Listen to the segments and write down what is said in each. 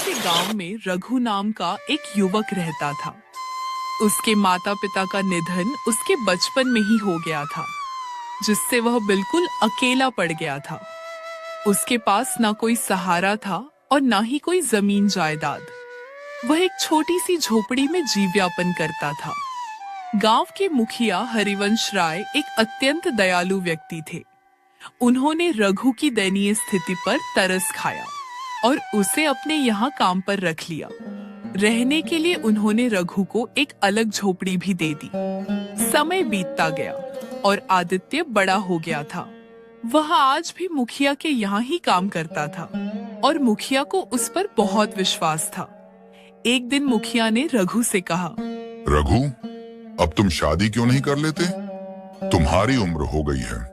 से गांव में रघु नाम का एक युवक रहता था। उसके माता पिता का निधन उसके बचपन में ही हो गया था, जिससे वह बिल्कुल अकेला पड़ गया था। उसके पास ना कोई सहारा था और ना ही कोई जमीन जायदाद। वह एक छोटी सी झोपड़ी में जीवयापन करता था। गांव के मुखिया हरिवंश राय एक अत्यंत दयालु व्यक्ति थे। उन्होंने रघु की दयनीय स्थिति पर तरस खाया और उसे अपने यहाँ काम पर रख लिया। रहने के लिए उन्होंने रघु को एक अलग झोपड़ी भी दे दी। समय बीतता गया और आदित्य बड़ा हो गया था। वह आज भी मुखिया के यहाँ ही काम करता था और मुखिया को उस पर बहुत विश्वास था। एक दिन मुखिया ने रघु से कहा, रघु, अब तुम शादी क्यों नहीं कर लेते? तुम्हारी उम्र हो गई है।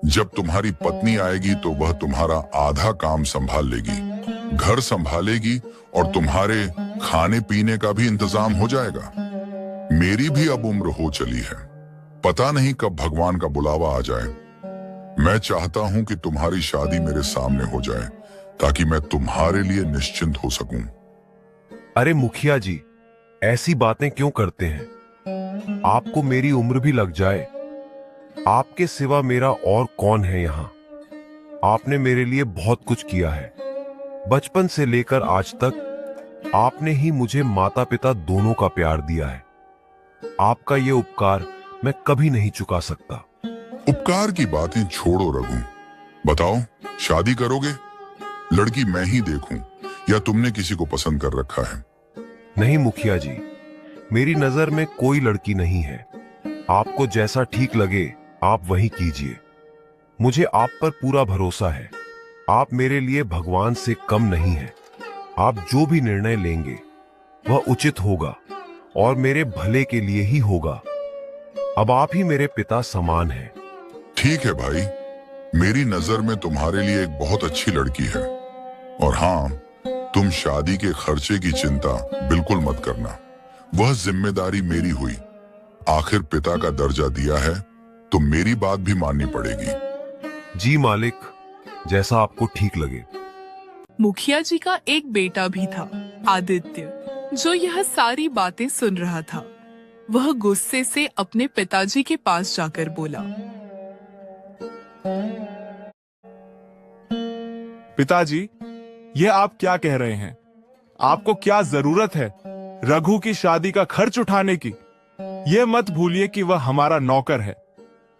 जब तुम्हारी पत्नी आएगी तो वह तुम्हारा आधा काम संभाल लेगी, घर संभालेगी और तुम्हारे खाने पीने का भी इंतजाम हो जाएगा। मेरी भी अब उम्र हो चली है, पता नहीं कब भगवान का बुलावा आ जाए। मैं चाहता हूं कि तुम्हारी शादी मेरे सामने हो जाए ताकि मैं तुम्हारे लिए निश्चिंत हो सकूं। अरे मुखिया जी, ऐसी बातें क्यों करते हैं? आपको मेरी उम्र भी लग जाए, आपके सिवा मेरा और कौन है यहाँ? आपने मेरे लिए बहुत कुछ किया है। बचपन से लेकर आज तक आपने ही मुझे माता पिता दोनों का प्यार दिया है। आपका ये उपकार मैं कभी नहीं चुका सकता। उपकार की बातें छोड़ो रघु, बताओ शादी करोगे? लड़की मैं ही देखूं या तुमने किसी को पसंद कर रखा है? नहीं मुखिया जी, मेरी नजर में कोई लड़की नहीं है। आपको जैसा ठीक लगे आप वही कीजिए। मुझे आप पर पूरा भरोसा है। आप मेरे लिए भगवान से कम नहीं हैं। आप जो भी निर्णय लेंगे वह उचित होगा और मेरे भले के लिए ही होगा। अब आप ही मेरे पिता समान हैं। ठीक है भाई, मेरी नजर में तुम्हारे लिए एक बहुत अच्छी लड़की है। और हाँ, तुम शादी के खर्चे की चिंता बिल्कुल मत करना, वह जिम्मेदारी मेरी हुई। आखिर पिता का दर्जा दिया है तो मेरी बात भी माननी पड़ेगी। जी मालिक, जैसा आपको ठीक लगे। मुखिया जी का एक बेटा भी था, आदित्य, जो यह सारी बातें सुन रहा था। वह गुस्से से अपने पिताजी के पास जाकर बोला, पिताजी, ये आप क्या कह रहे हैं? आपको क्या जरूरत है रघु की शादी का खर्च उठाने की? ये मत भूलिए कि वह हमारा नौकर है।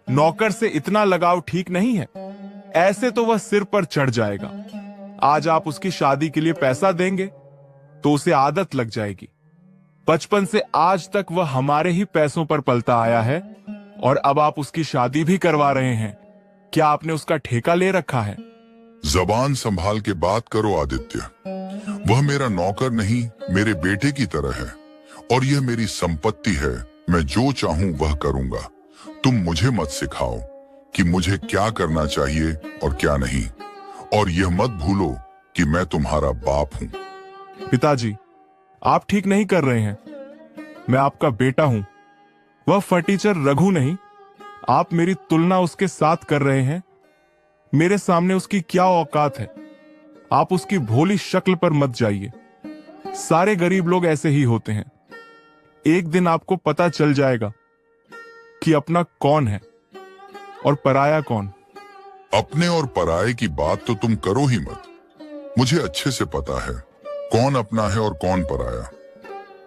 नौकर से इतना लगाव ठीक नहीं है। ऐसे तो वह सिर पर चढ़ जाएगा। आज आप उसकी शादी के लिए पैसा देंगे तो उसे आदत लग जाएगी। बचपन से आज तक वह हमारे ही पैसों पर पलता आया है और अब आप उसकी शादी भी करवा रहे हैं। क्या आपने उसका ठेका ले रखा है? जबान संभाल के बात करो आदित्य। वह मेरा नौकर नहीं, मेरे बेटे की तरह है और यह मेरी संपत्ति है। मैं जो चाहूं वह करूंगा। तुम मुझे मत सिखाओ कि मुझे क्या करना चाहिए और क्या नहीं। और यह मत भूलो कि मैं तुम्हारा बाप हूं। पिताजी, आप ठीक नहीं कर रहे हैं। मैं आपका बेटा हूं, वह फटीचर रघु नहीं। आप मेरी तुलना उसके साथ कर रहे हैं। मेरे सामने उसकी क्या औकात है? आप उसकी भोली शक्ल पर मत जाइए। सारे गरीब लोग ऐसे ही होते हैं। एक दिन आपको पता चल जाएगा कि अपना कौन है और पराया कौन। अपने और पराये की बात तो तुम करो ही मत। मुझे अच्छे से पता है कौन अपना है और कौन पराया।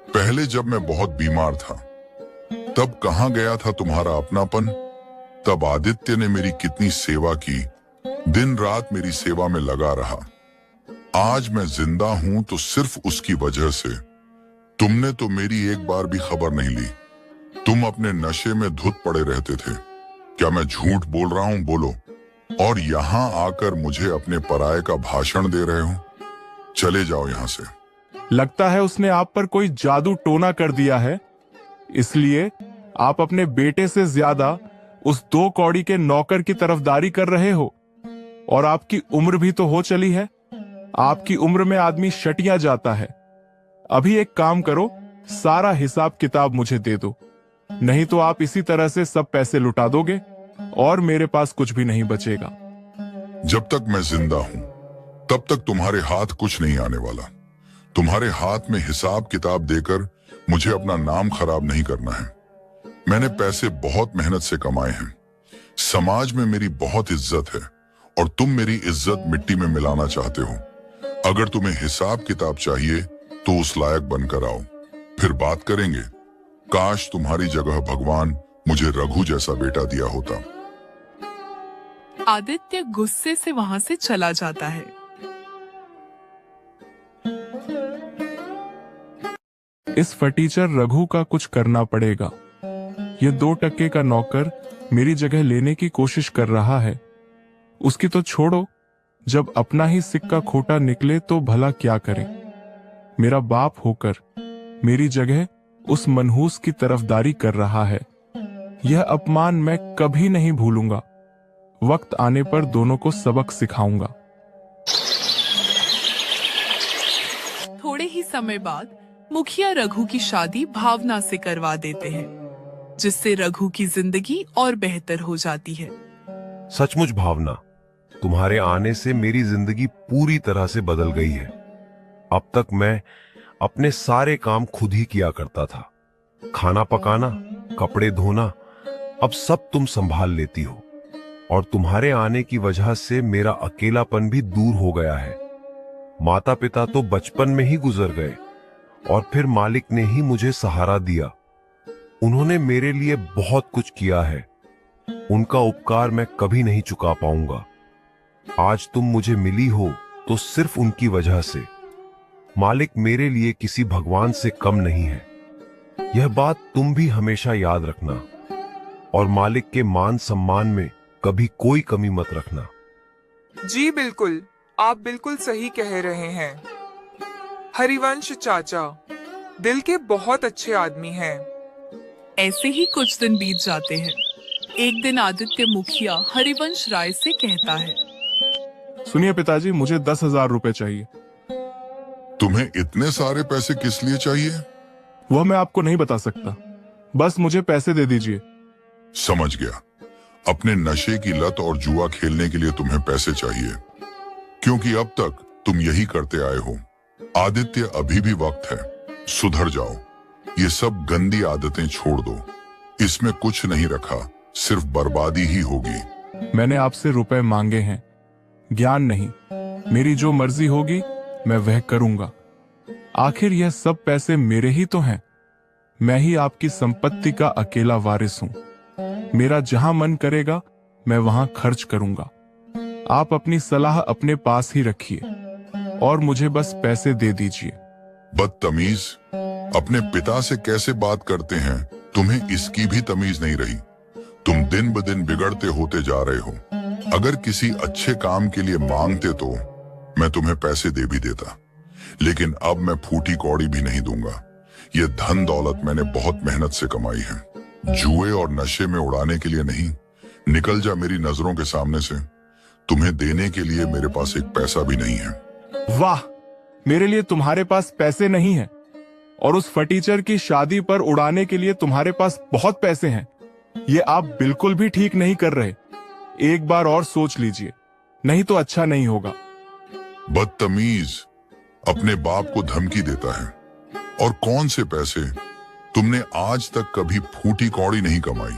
पहले जब मैं बहुत बीमार था तब कहां गया था तुम्हारा अपनापन? तब आदित्य ने मेरी कितनी सेवा की, दिन रात मेरी सेवा में लगा रहा। आज मैं जिंदा हूं तो सिर्फ उसकी वजह से। तुमने तो मेरी एक बार भी खबर नहीं ली। तुम अपने नशे में धुत पड़े रहते थे। क्या मैं झूठ बोल रहा हूं? बोलो। और यहां आकर मुझे अपने पराये का भाषण दे रहे हो? चले जाओ यहां से। लगता है उसने आप पर कोई जादू टोना कर दिया है, इसलिए आप अपने बेटे से ज्यादा उस 2 कौड़ी के नौकर की तरफदारी कर रहे हो। और आपकी उम्र भी तो हो चली है। आपकी उम्र में आदमी शटिया जाता है। अभी एक काम करो, सारा हिसाब किताब मुझे दे दो, नहीं तो आप इसी तरह से सब पैसे लुटा दोगे और मेरे पास कुछ भी नहीं बचेगा। जब तक मैं जिंदा हूं तब तक तुम्हारे हाथ कुछ नहीं आने वाला। तुम्हारे हाथ में हिसाब किताब देकर मुझे अपना नाम खराब नहीं करना है। मैंने पैसे बहुत मेहनत से कमाए हैं। समाज में मेरी बहुत इज्जत है और तुम मेरी इज्जत मिट्टी में मिलाना चाहते हो। अगर तुम्हें हिसाब किताब चाहिए तो उस लायक बनकर आओ, फिर बात करेंगे। काश तुम्हारी जगह भगवान मुझे रघु जैसा बेटा दिया होता। आदित्य गुस्से से वहां से चला जाता है। इस फटीचर रघु का कुछ करना पड़ेगा। ये 2 टके का नौकर मेरी जगह लेने की कोशिश कर रहा है। उसकी तो छोड़ो, जब अपना ही सिक्का खोटा निकले तो भला क्या करे। मेरा बाप होकर मेरी जगह उस मनहूस की तरफदारी कर रहा है। यह अपमान मैं कभी नहीं भूलूंगा। वक्त आने पर दोनों को सबक सिखाऊंगा। थोड़े ही समय बाद मुखिया रघु की शादी भावना से करवा देते हैं, जिससे रघु की जिंदगी और बेहतर हो जाती है। सचमुच भावना, तुम्हारे आने से मेरी जिंदगी पूरी तरह से बदल गई है। अब तक मैं अपने सारे काम खुद ही किया करता था। खाना पकाना, कपड़े धोना, अब सब तुम संभाल लेती हो। और तुम्हारे आने की वजह से मेरा अकेलापन भी दूर हो गया है। माता पिता तो बचपन में ही गुजर गए और फिर मालिक ने ही मुझे सहारा दिया। उन्होंने मेरे लिए बहुत कुछ किया है। उनका उपकार मैं कभी नहीं चुका पाऊंगा। आज तुम मुझे मिली हो तो सिर्फ उनकी वजह से। मालिक मेरे लिए किसी भगवान से कम नहीं है। यह बात तुम भी हमेशा याद रखना और मालिक के मान सम्मान में कभी कोई कमी मत रखना। जी बिल्कुल, आप बिल्कुल सही कह रहे हैं। हरिवंश चाचा दिल के बहुत अच्छे आदमी हैं। ऐसे ही कुछ दिन बीत जाते हैं। एक दिन आदित्य मुखिया हरिवंश राय से कहता है, सुनिए पिताजी, मुझे 10,000 रुपए चाहिए। तुम्हें इतने सारे पैसे किस लिए चाहिए? वह मैं आपको नहीं बता सकता, बस मुझे पैसे दे दीजिए। समझ गया। अपने नशे की लत और जुआ खेलने के लिए तुम्हें पैसे चाहिए, क्योंकि अब तक तुम यही करते आए हो। आदित्य, अभी भी वक्त है, सुधर जाओ। ये सब गंदी आदतें छोड़ दो। इसमें कुछ नहीं रखा, सिर्फ बर्बादी ही होगी। मैंने आपसे रुपए मांगे हैं, ज्ञान नहीं। मेरी जो मर्जी होगी मैं वह करूंगा। आखिर यह सब पैसे मेरे ही तो हैं। मैं ही आपकी संपत्ति का अकेला वारिस हूं। मेरा जहां मन करेगा मैं वहां खर्च करूंगा। आप अपनी सलाह अपने पास ही रखिए और मुझे बस पैसे दे दीजिए। बदतमीज, अपने पिता से कैसे बात करते हैं, तुम्हें इसकी भी तमीज नहीं रही। तुम दिन ब दिन बिगड़ते होते जा रहे हो। अगर किसी अच्छे काम के लिए मांगते तो मैं तुम्हें पैसे दे भी देता, लेकिन अब मैं फूटी कौड़ी भी नहीं दूंगा। ये धन दौलत मैंने बहुत मेहनत से कमाई है, जुए और नशे में उड़ाने के लिए नहीं। निकल जा मेरी नजरों के सामने से। तुम्हें देने के लिए मेरे पास एक पैसा भी नहीं है। वाह, मेरे लिए तुम्हारे पास पैसे नहीं है और उस फटीचर की शादी पर उड़ाने के लिए तुम्हारे पास बहुत पैसे हैं। ये आप बिल्कुल भी ठीक नहीं कर रहे। एक बार और सोच लीजिए, नहीं तो अच्छा नहीं होगा। बदतमीज, अपने बाप को धमकी देता है। और कौन से पैसे? तुमने आज तक कभी फूटी कौड़ी नहीं कमाई।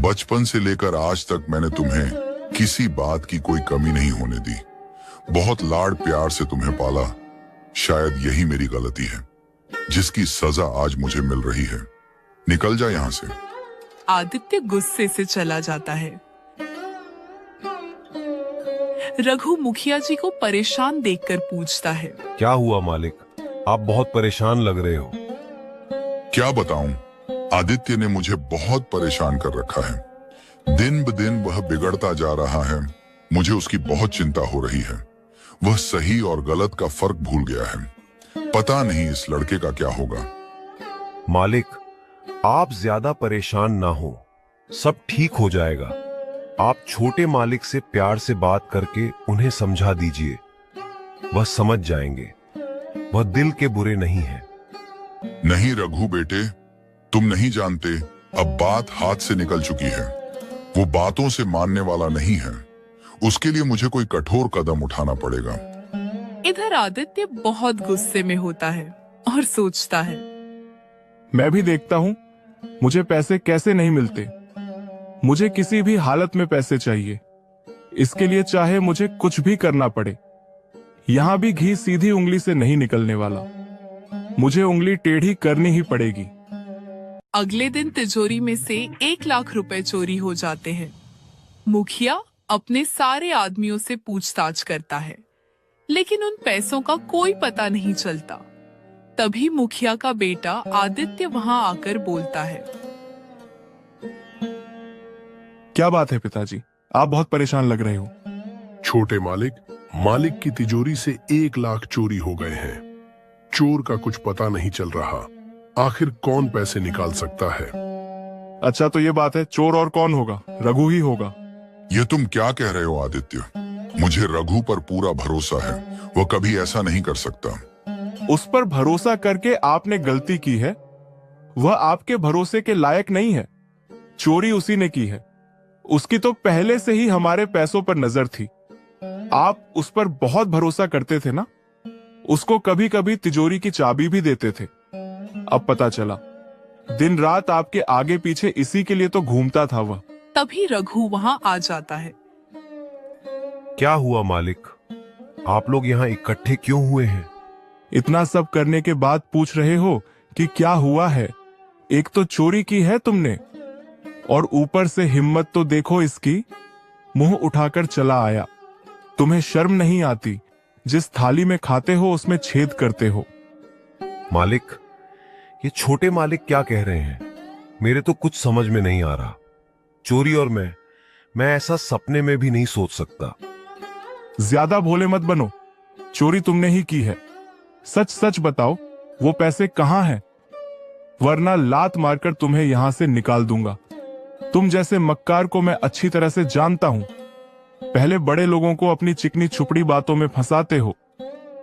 बचपन से लेकर आज तक मैंने तुम्हें किसी बात की कोई कमी नहीं होने दी। बहुत लाड़ प्यार से तुम्हें पाला। शायद यही मेरी गलती है, जिसकी सजा आज मुझे मिल रही है। निकल जा यहां से। आदित्य गुस्से से चला जाता है। रघु मुखिया जी को परेशान देखकर पूछता है, क्या हुआ मालिक? आप बहुत परेशान लग रहे हो। क्या बताऊं, आदित्य ने मुझे बहुत परेशान कर रखा है। दिन ब दिन वह बिगड़ता जा रहा है। मुझे उसकी बहुत चिंता हो रही है। वह सही और गलत का फर्क भूल गया है। पता नहीं इस लड़के का क्या होगा। मालिक, आप ज्यादा परेशान ना हो, सब ठीक हो जाएगा। आप छोटे मालिक से प्यार से बात करके उन्हें समझा दीजिए, वह समझ जाएंगे। वह दिल के बुरे नहीं है। नहीं रघु बेटे, तुम नहीं जानते, अब बात हाथ से निकल चुकी है। वो बातों से मानने वाला नहीं है। उसके लिए मुझे कोई कठोर कदम उठाना पड़ेगा। इधर आदित्य बहुत गुस्से में होता है और सोचता है, मैं भी देखता हूं मुझे पैसे कैसे नहीं मिलते। मुझे किसी भी हालत में पैसे चाहिए। इसके लिए चाहे मुझे कुछ भी करना पड़े। यहां भी घी सीधी उंगली से नहीं निकलने वाला। मुझे उंगली टेढ़ी करनी ही पड़ेगी। अगले दिन तिजोरी में से 1 लाख रुपए चोरी हो जाते हैं। मुखिया अपने सारे आदमियों से पूछताछ करता है, लेकिन उन पैसों का कोई पता नहीं चलता। तभी मुखिया का बेटा आदित्य वहां आकर बोलता है, क्या बात है पिताजी, आप बहुत परेशान लग रहे हो। छोटे मालिक की तिजोरी से 1 लाख चोरी हो गए हैं। चोर का कुछ पता नहीं चल रहा। आखिर कौन पैसे निकाल सकता है? अच्छा तो ये बात है, चोर और कौन होगा? रघु ही होगा। ये तुम क्या कह रहे हो आदित्य? मुझे रघु पर पूरा भरोसा है, वो कभी ऐसा नहीं कर सकता। उस पर भरोसा करके आपने गलती की है। वह आपके भरोसे के लायक नहीं है। चोरी उसी ने की है। उसकी तो पहले से ही हमारे पैसों पर नजर थी। आप उस पर बहुत भरोसा करते थे ना। उसको कभी कभी तिजोरी की चाबी भी देते थे। अब पता चला दिन रात आपके आगे पीछे इसी के लिए तो घूमता था वह। तभी रघु वहां आ जाता है। क्या हुआ मालिक? आप लोग यहाँ इकट्ठे क्यों हुए हैं? इतना सब करने के बाद पूछ रहे हो कि क्या हुआ है? एक तो चोरी की है तुमने, और ऊपर से हिम्मत तो देखो इसकी, मुंह उठाकर चला आया। तुम्हें शर्म नहीं आती? जिस थाली में खाते हो उसमें छेद करते हो। मालिक, ये छोटे मालिक क्या कह रहे हैं? मेरे तो कुछ समझ में नहीं आ रहा। चोरी और मैं ऐसा सपने में भी नहीं सोच सकता। ज्यादा भोले मत बनो। चोरी तुमने ही की है। सच सच बताओ, वो पैसे कहां हैं? वरना लात मारकर तुम्हें यहां से निकाल दूंगा। तुम जैसे मक्कार को मैं अच्छी तरह से जानता हूं। पहले बड़े लोगों को अपनी चिकनी छुपड़ी बातों में फंसाते हो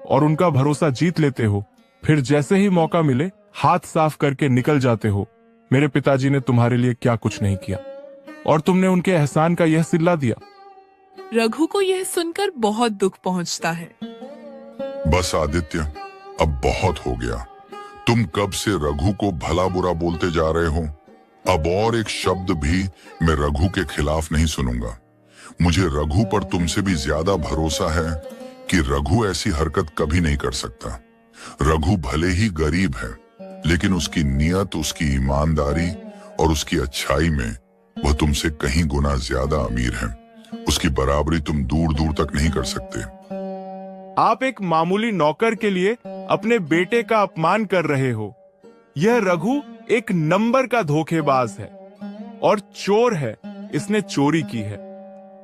और उनका भरोसा जीत लेते हो। फिर जैसे ही मौका मिले हाथ साफ करके निकल जाते हो। मेरे पिताजी ने तुम्हारे लिए क्या कुछ नहीं किया, और तुमने उनके एहसान का यह सिल्ला दिया। रघु को यह सुनकर बहुत दुख पहुंचता है। बस आदित्य, अब बहुत हो गया। तुम कब से रघु को भला बुरा बोलते जा रहे हो। अब और एक शब्द भी मैं रघु के खिलाफ नहीं सुनूंगा। मुझे रघु पर तुमसे भी ज्यादा भरोसा है कि रघु ऐसी हरकत कभी नहीं कर सकता। रघु भले ही गरीब है, लेकिन उसकी नियत, उसकी ईमानदारी और उसकी अच्छाई में वह तुमसे कहीं गुना ज्यादा अमीर है। उसकी बराबरी तुम दूर दूर तक नहीं कर सकते। आप एक मामूली नौकर के लिए अपने बेटे का अपमान कर रहे हो। यह रघु एक नंबर का धोखेबाज है और चोर है। इसने चोरी की है।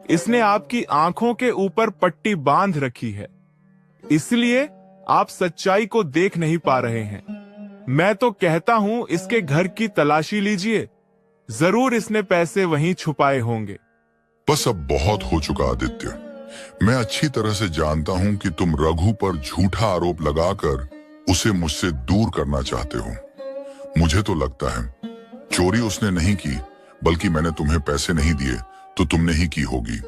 इसने आपकी आंखों के ऊपर पट्टी बांध रखी है, इसलिए आप सच्चाई को देख नहीं पा रहे हैं। मैं तो कहता हूं इसके घर की तलाशी लीजिए। जरूर इसने पैसे वहीं छुपाए होंगे। बस अब बहुत हो चुका आदित्य। मैं अच्छी तरह से जानता हूं कि तुम रघु पर झूठा आरोप लगाकर उसे मुझसे दूर करना चाहते हो। मुझे तो लगता है चोरी उसने नहीं की, बल्कि मैंने तुम्हें पैसे नहीं दिए तो तुमने ही की होगी।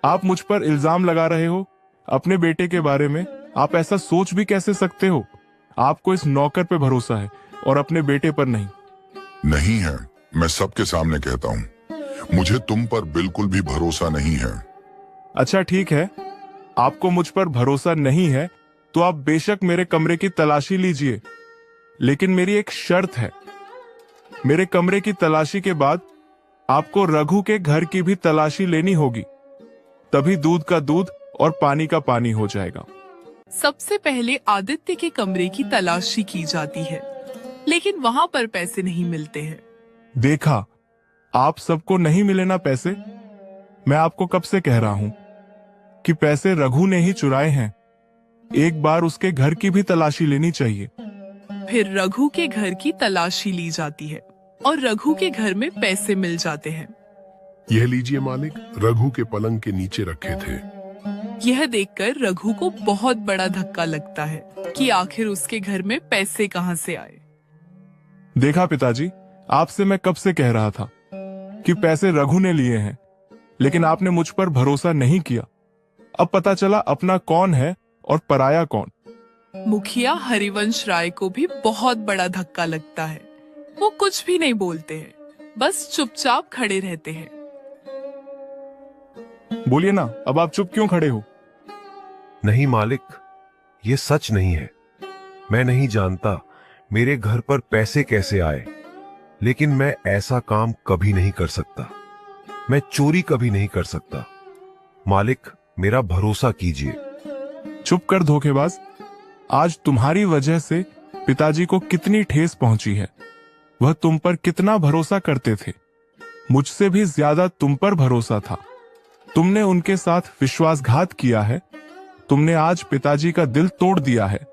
आप मुझ पर इल्जाम लगा रहे हो अपने बेटे के बारे में। आप ऐसा सोच भी कैसे सकते हो? आपको इस नौकर पे भरोसा है और अपने बेटे पर नहीं। नहीं है, मैं सबके सामने कहता हूँ, मुझे तुम पर बिल्कुल भी भरोसा नहीं है। अच्छा ठीक है, आपको मुझ पर भरोसा नहीं है तो आप बेशक मेरे कमरे की तलाशी लीजिए, लेकिन मेरी एक शर्त है। मेरे कमरे की तलाशी के बाद आपको रघु के घर की भी तलाशी लेनी होगी। तभी दूध का दूध और पानी का पानी हो जाएगा। सबसे पहले आदित्य के कमरे की तलाशी की जाती है, लेकिन वहां पर पैसे नहीं मिलते हैं। देखा, आप सबको नहीं मिले ना पैसे। मैं आपको कब से कह रहा हूं कि पैसे रघु ने ही चुराए हैं। एक बार उसके घर की भी तलाशी लेनी चाहिए। फिर रघु के घर की तलाशी ली जाती है और रघु के घर में पैसे मिल जाते हैं। यह लीजिए मालिक, रघु के पलंग के नीचे रखे थे। यह देखकर रघु को बहुत बड़ा धक्का लगता है कि आखिर उसके घर में पैसे कहां से आए। देखा पिताजी, आपसे मैं कब से कह रहा था कि पैसे रघु ने लिए हैं, लेकिन आपने मुझ पर भरोसा नहीं किया। अब पता चला अपना कौन है और पराया कौन? मुखिया हरिवंश राय को भी बहुत बड़ा धक्का लगता है। वो कुछ भी नहीं बोलते हैं, बस चुपचाप खड़े रहते हैं। बोलिए ना, अब आप चुप क्यों खड़े हो? नहीं मालिक, ये सच नहीं है। मैं नहीं जानता मेरे घर पर पैसे कैसे आए, लेकिन मैं ऐसा काम कभी नहीं कर सकता। मैं चोरी कभी नहीं कर सकता। मालिक, मेरा भरोसा कीजिए। चुप कर धोखेबाज। आज तुम्हारी वजह से पिताजी को कितनी ठेस पहुंची है। वह तुम पर कितना भरोसा करते थे। मुझसे भी ज्यादा तुम पर भरोसा था। तुमने उनके साथ विश्वासघात किया है। तुमने आज पिताजी का दिल तोड़ दिया है।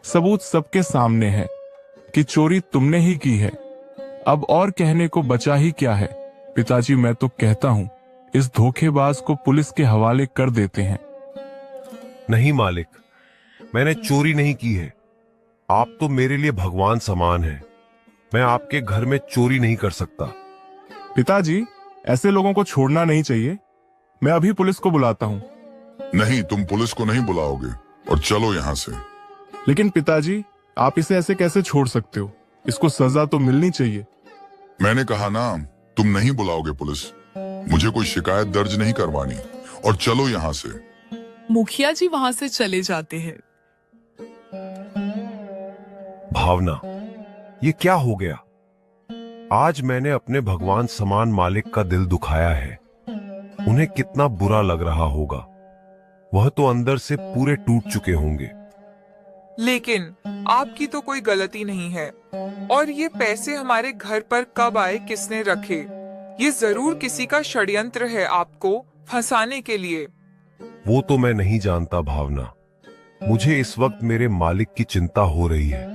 सबूत सबके सामने है कि चोरी तुमने ही की है। अब और कहने को बचा ही क्या है। पिताजी, मैं तो कहता हूं इस धोखेबाज को पुलिस के हवाले कर देते हैं। नहीं मालिक, मैंने चोरी नहीं की है। आप तो मेरे लिए भगवान समान हैं। मैं आपके घर में चोरी नहीं कर सकता। पिताजी, ऐसे लोगों को छोड़ना नहीं चाहिए। मैं अभी पुलिस को बुलाता हूं। नहीं, तुम पुलिस को नहीं बुलाओगे, और चलो यहाँ से। लेकिन पिताजी, आप इसे ऐसे कैसे छोड़ सकते हो? इसको सजा तो मिलनी चाहिए। मैंने कहा ना, तुम नहीं बुलाओगे पुलिस। मुझे कोई शिकायत दर्ज नहीं करवानी, और चलो यहाँ से। मुखिया जी वहां से चले जाते हैं। भावना, ये क्या हो गया? आज मैंने अपने भगवान समान मालिक का दिल दुखाया है। उन्हें कितना बुरा लग रहा होगा। वह तो अंदर से पूरे टूट चुके होंगे। लेकिन आपकी तो कोई गलती नहीं है। और ये पैसे हमारे घर पर कब आए, किसने रखे? ये जरूर किसी का षड्यंत्र है आपको फंसाने के लिए। वो तो मैं नहीं जानता भावना। मुझे इस वक्त मेरे मालिक की चिंता हो रही है।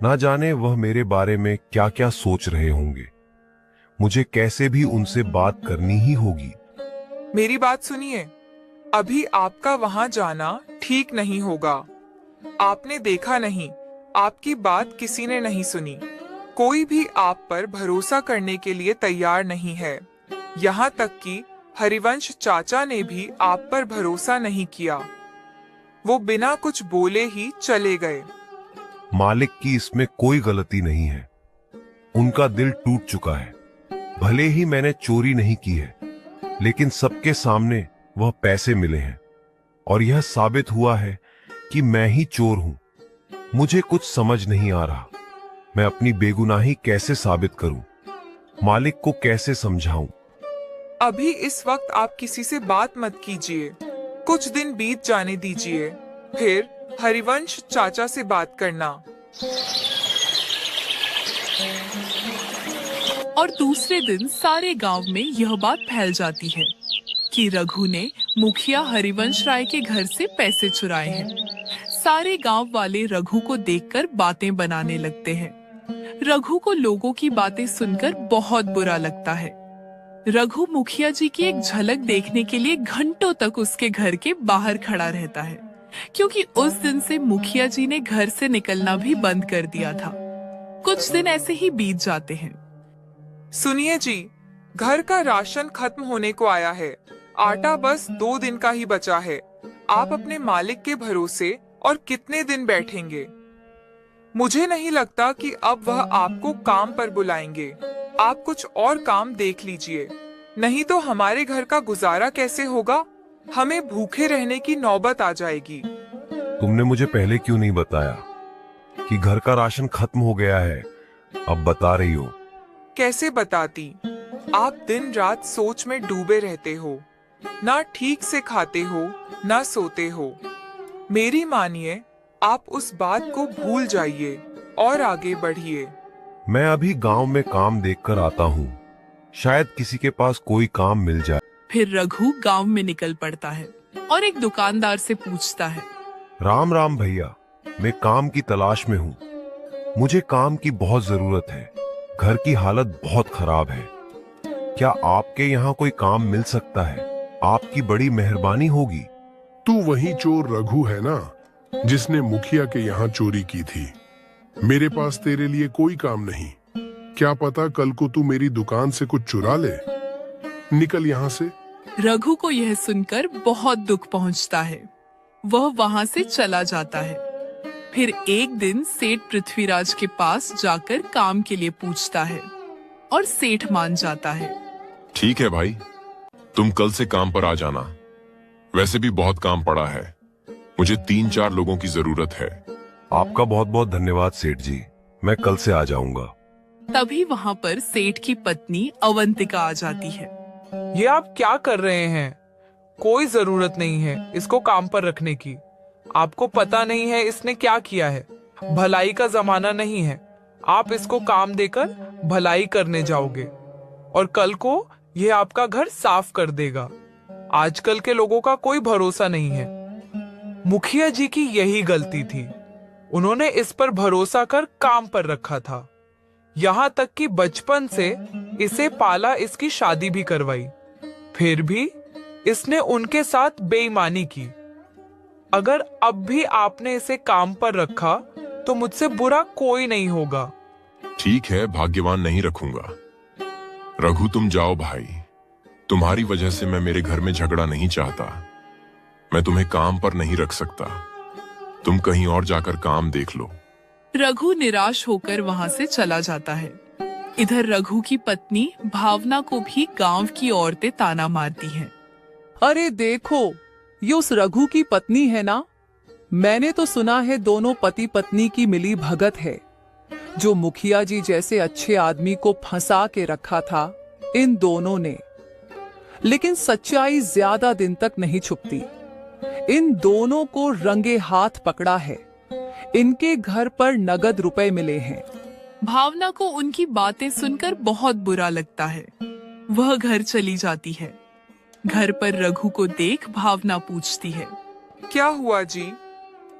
ना जाने वह मेरे बारे में क्या क्या सोच रहे होंगे। मुझे कैसे भी उनसे बात करनी ही होगी। मेरी बात सुनिए, अभी आपका वहां जाना ठीक नहीं होगा। आपने देखा नहीं, आपकी बात किसी ने नहीं सुनी। कोई भी आप पर भरोसा करने के लिए तैयार नहीं है। यहाँ तक कि हरिवंश चाचा ने भी आप पर भरोसा नहीं किया। वो बिना कुछ बोले ही चले गए। मालिक की इसमें कोई गलती नहीं है। उनका दिल टूट चुका है। भले ही मैंने चोरी नहीं की है, लेकिन सबके सामने वह पैसे मिले हैं, और यह साबित हुआ है कि मैं ही चोर हूं। मुझे कुछ समझ नहीं आ रहा। मैं अपनी बेगुनाही कैसे साबित करूं? मालिक को कैसे समझाऊं? अभी इस वक्त आप किसी से बात मत कीजिए। कुछ दिन बीत जाने दीजिए, फिर हरिवंश चाचा से बात करना। और दूसरे दिन सारे गांव में यह बात फैल जाती है कि रघु ने मुखिया हरिवंश राय के घर से पैसे चुराए हैं। सारे गांव वाले रघु को देखकर बातें बनाने लगते हैं। रघु को लोगों की बातें सुनकर बहुत बुरा लगता है। रघु मुखिया जी की एक झलक देखने के लिए घंटों तक उसके घर के बाहर खड़ा रहता है, क्योंकि उस दिन से मुखिया जी ने घर से निकलना भी बंद कर दिया था। कुछ दिन ऐसे ही बीत जाते हैं। सुनिए जी, घर का राशन खत्म होने को आया है। आटा बस 2 दिन का ही बचा है। आप अपने मालिक के भरोसे और कितने दिन बैठेंगे? मुझे नहीं लगता कि अब वह आपको काम पर बुलाएंगे। आप कुछ और काम देख लीजिए, नहीं तो हमारे घर का गुजारा कैसे होगा? हमें भूखे रहने की नौबत आ जाएगी। तुमने मुझे पहले क्यों नहीं बताया कि घर का राशन खत्म हो गया है? अब बता रही हो। कैसे बताती? आप दिन रात सोच में डूबे रहते हो। ना ठीक से खाते हो, ना सोते हो। मेरी मानिए, आप उस बात को भूल जाइए और आगे बढ़िए। मैं अभी गांव में काम देखकर आता हूँ। शायद किसी के पास कोई काम मिल जाए। फिर रघु गांव में निकल पड़ता है और एक दुकानदार से पूछता है, राम राम भैया, मैं काम की तलाश में हूँ। मुझे काम की बहुत जरूरत है। घर की हालत बहुत खराब है। क्या आपके यहाँ कोई काम मिल सकता है? आपकी बड़ी मेहरबानी होगी। तू वही चोर रघु है ना, जिसने मुखिया के यहाँ चोरी की थी। मेरे पास तेरे लिए कोई काम नहीं। क्या पता कल को तू मेरी दुकान से कुछ चुरा ले। निकल यहाँ से। रघु को यह सुनकर बहुत दुख पहुंचता है। वह वहां से चला जाता है। फिर एक दिन सेठ पृथ्वीराज के पास जाकर काम के लिए पूछता है और सेठ मान जाता है। ठीक है भाई, तुम कल से काम पर आ जाना। वैसे भी बहुत काम पड़ा है, मुझे 3-4 लोगों की जरूरत है। आपका बहुत बहुत धन्यवाद सेठ जी, मैं कल से आ जाऊंगा। तभी वहां पर सेठ की पत्नी अवंतिका आ जाती है। ये आप क्या कर रहे हैं? कोई जरूरत नहीं है इसको काम पर रखने की। आपको पता नहीं है इसने क्या किया है। भलाई का जमाना नहीं है। आप इसको काम देकर भलाई करने जाओगे और कल को ये आपका घर साफ कर देगा। आजकल के लोगों का कोई भरोसा नहीं है। मुखिया जी की यही गलती थी, उन्होंने इस पर भरोसा कर काम पर रखा था। यहाँ तक कि बचपन से इसे पाला, इसकी शादी भी करवाई, फिर भी इसने उनके साथ बेईमानी की। अगर अब भी आपने इसे काम पर रखा तो मुझसे बुरा कोई नहीं होगा। ठीक है, भाग्यवान नहीं रखूंगा। रघु तुम जाओ भाई, तुम्हारी वजह से मैं मेरे घर में झगड़ा नहीं चाहता। मैं तुम्हें काम पर नहीं रख सकता, तुम कहीं और जाकर काम देख लो। रघु निराश होकर वहां से चला जाता है। इधर रघु की पत्नी भावना को भी गांव की औरतें ताना मारती हैं। अरे देखो, ये उस रघु की पत्नी है ना? मैंने तो सुना है दोनों पति पत्नी की मिली भगत है। जो मुखिया जी जैसे अच्छे आदमी को फंसा के रखा था इन दोनों ने। लेकिन सच्चाई ज्यादा दिन तक नहीं छुपती। इन दोनों को रंगे हाथ पकड़ा है। इनके घर पर नगद रुपए मिले हैं। भावना को उनकी बातें सुनकर बहुत बुरा लगता है। वह घर चली जाती है। घर पर रघु को देख भावना पूछती है, क्या हुआ जी?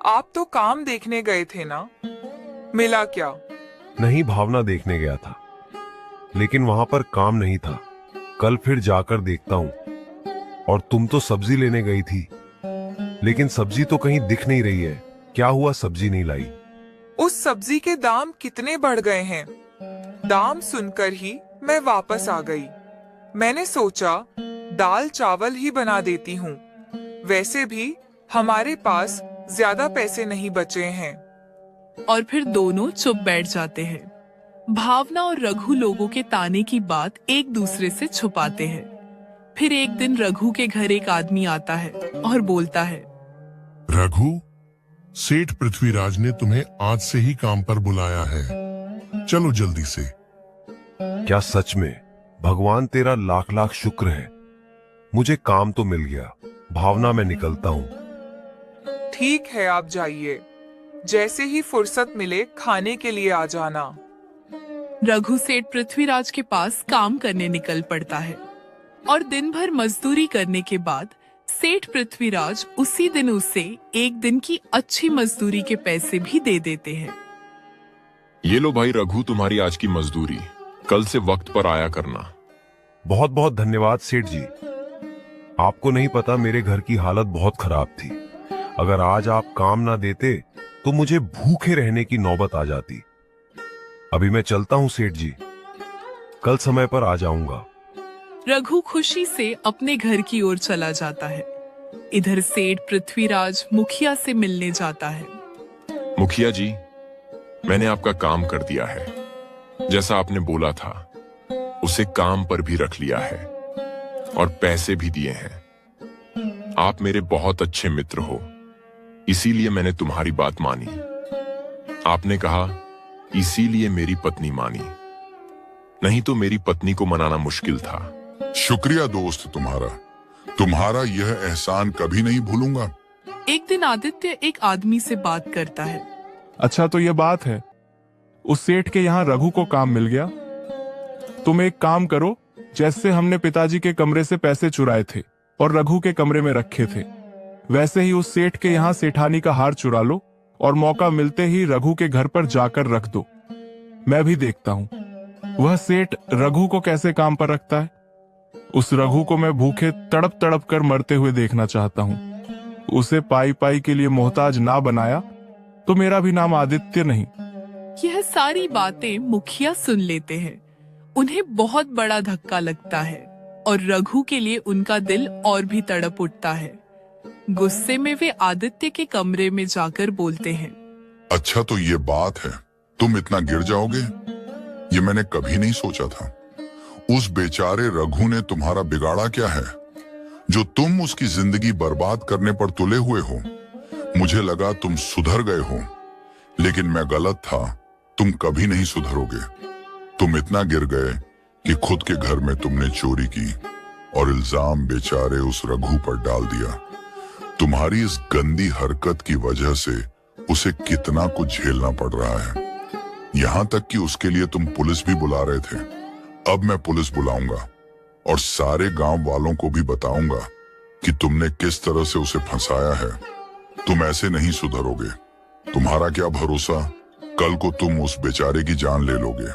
आप तो काम देखने गए थे ना, मिला क्या? नहीं, भावना देखने गया था, लेकिन वहां पर काम नहीं था। कल फिर जाकर देखता हूँ। और तुम तो सब्जी लेने गई थी, लेकिन सब्जी तो कहीं दिख नहीं रही है। क्या हुआ, सब्जी नहीं लाई? उस सब्जी के दाम कितने बढ़ गए हैं। दाम सुनकर ही मैं वापस आ गई। मैंने सोचा दाल चावल ही बना देती हूँ। वैसे भी हमारे पास ज्यादा पैसे नहीं बचे हैं। और फिर दोनों चुप बैठ जाते हैं। भावना और रघु लोगों के ताने की बात एक दूसरे से छुपाते हैं। फिर एक दिन रघु के घर एक आदमी आता है और बोलता है, रघु, सेठ पृथ्वीराज ने तुम्हें आज से ही काम पर बुलाया है। चलो जल्दी से। क्या सच में? भगवान तेरा लाख लाख शुक्र है, मुझे काम तो मिल गया। भावना, मैं निकलता हूँ। ठीक है, आप जाइए। जैसे ही फुर्सत मिले खाने के लिए आ जाना। रघु सेठ पृथ्वीराज के पास काम करने निकल पड़ता है और दिन भर मजदूरी करने के बाद सेठ पृथ्वीराज उसी दिन उसे एक दिन की अच्छी मजदूरी के पैसे भी दे देते हैं। ये लो भाई रघु, तुम्हारी आज की मजदूरी। कल से वक्त पर आया करना। बहुत बहुत धन्यवाद सेठ जी। आपको नहीं पता, मेरे घर की हालत बहुत खराब थी। अगर आज आप काम ना देते तो मुझे भूखे रहने की नौबत आ जाती। अभी मैं चलता हूँ सेठ जी, कल समय पर आ जाऊंगा। रघु खुशी से अपने घर की ओर चला जाता है। इधर सेठ पृथ्वीराज मुखिया से मिलने जाता है। मुखिया जी, मैंने आपका काम कर दिया है। जैसा आपने बोला था, उसे काम पर भी रख लिया है और पैसे भी दिए हैं। आप मेरे बहुत अच्छे मित्र हो, इसीलिए मैंने तुम्हारी बात मानी। आपने कहा इसीलिए मेरी पत्नी मानी, नहीं तो मेरी पत्नी को मनाना मुश्किल था। शुक्रिया दोस्त तुम्हारा यह एहसान कभी नहीं भूलूंगा। एक दिन आदित्य एक आदमी से बात करता है। अच्छा, तो ये बात है, उस सेठ के यहाँ रघु को काम मिल गया। तुम एक काम करो, जैसे हमने पिताजी के कमरे से पैसे चुराए थे और रघु के कमरे में रखे थे, वैसे ही उस सेठ के यहाँ सेठानी का हार चुरा लो और मौका मिलते ही रघु के घर पर जाकर रख दो। मैं भी देखता हूँ वह सेठ रघु को कैसे काम पर रखता है। उस रघु को मैं भूखे तड़प तड़प कर मरते हुए देखना चाहता हूँ। उसे पाई पाई के लिए मोहताज ना बनाया तो मेरा भी नाम आदित्य नहीं। यह सारी बातें मुखिया सुन लेते हैं। उन्हें बहुत बड़ा धक्का लगता है और रघु के लिए उनका दिल और भी तड़प उठता है। गुस्से में वे आदित्य के कमरे में जाकर बोलते हैं। अच्छा तो ये बात है, तुम इतना गिर जाओगे, ये मैंने कभी नहीं सोचा था। उस बेचारे रघु ने तुम्हारा बिगाड़ा क्या है जो तुम उसकी जिंदगी बर्बाद करने पर तुले हुए हो? मुझे लगा तुम सुधर गए हो, लेकिन मैं गलत था। तुम कभी नहीं सुधरोगे। तुम इतना गिर गए कि खुद के घर में तुमने चोरी की और इल्जाम बेचारे उस रघु पर डाल दिया। तुम्हारी इस गंदी हरकत की वजह से उसे कितना कुछ झेलना पड़ रहा है, यहाँ तक कि उसके लिए तुम पुलिस भी बुला रहे थे। अब मैं पुलिस बुलाऊंगा और सारे गांव वालों को भी बताऊंगा कि तुमने किस तरह से उसे फंसाया है। तुम ऐसे नहीं सुधरोगे। तुम्हारा क्या भरोसा, कल को तुम उस बेचारे की जान ले लोगे।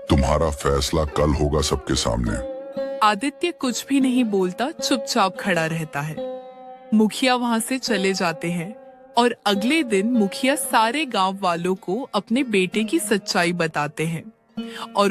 तुम्हारा फैसला कल होगा सबके सामने। आदित्य कुछ भी नहीं बोलता, चुपचाप खड़ा रहता है। मुखिया वहां से चले जाते हैं और अगले दिन मुखिया सारे गांव वालों को अपने बेटे की सच्चाई बताते हैं और